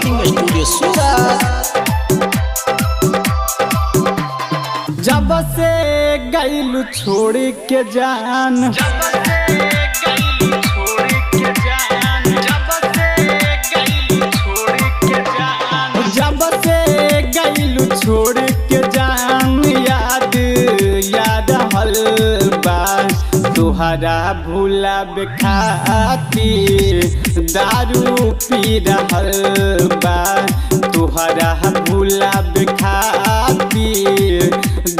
Recording studio सूरत। जब से गइलू छोड़ के जान, जब से गइलू छोड़ के जान, याद हलबा तुहरा भूला खातिर दारू पी रहल बा, तुहरा भूला खातिर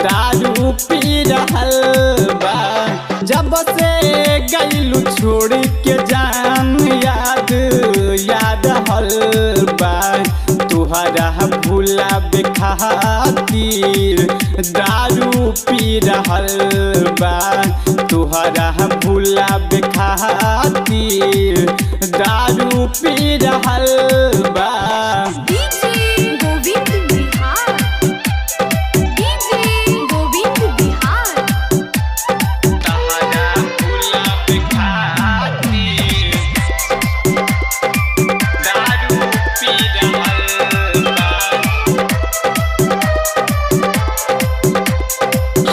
दारू पी रहल बा। जब से गइलू छोड़ के जान, याद हलबा तुहरा भूला खातिर दारू पी रहल बा, तुहरा भूला खातिर दारू पी रहल बा।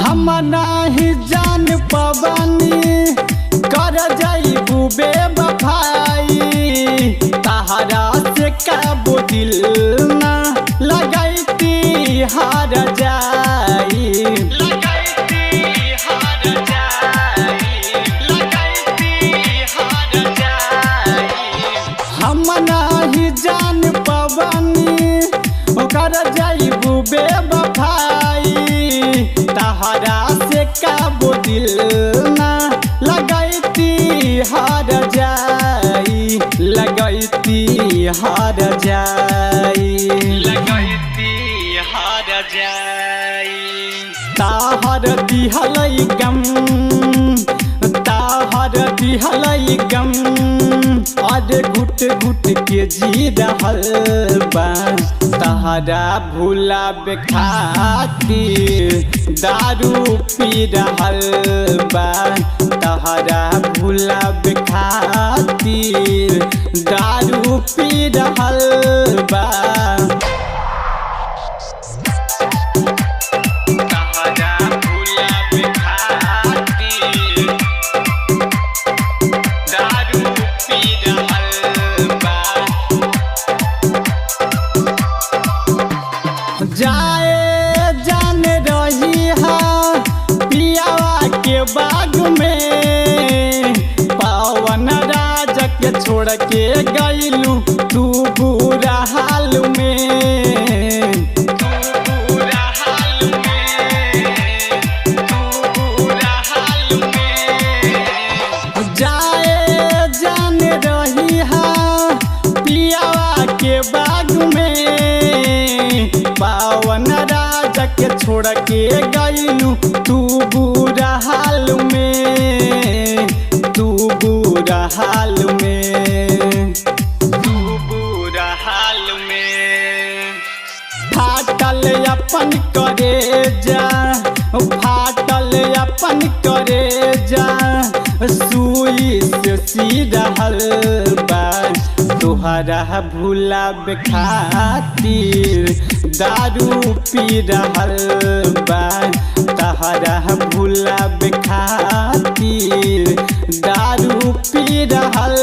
हम नाही जान पवनी कर जाइबू बेवफाई, तहरा से काबू दिल ना लगैती हार जाई, हम नाही जान पवनी कर जाइबू बेवफाई, तहरा से काबू दिल ना लगैती हार जाई, लगैती हार जाई, लगैती हार जाई। ताहर दिहलै गम, ताहर दिहलै गम, अरे घुट घुट के जी रहल बा, तहरा भूला खातिर दारू पी रहल बा, तहरा भूला खातिर दारू पी रहल बा। जाए जान रही है पियावा के बाग में, पावन राज के छोड़ के गइलू तू बुरा हाल में, तू बुरा हाल में, तू बुरा हाल में। जाए जान रही है पियावा के बाग में, पावन राज के छोड़ के गइलू तू बुरा हाल में, तू बुरा हाल में, तू बुरा हाल में। फाटल अपन करेजा, फाटल अपन करेजा, सुई से सी रहल बा, तुहरा भूला खातिर दारू पी रहल बा, तहरा भूला खातिर दारू पी रहल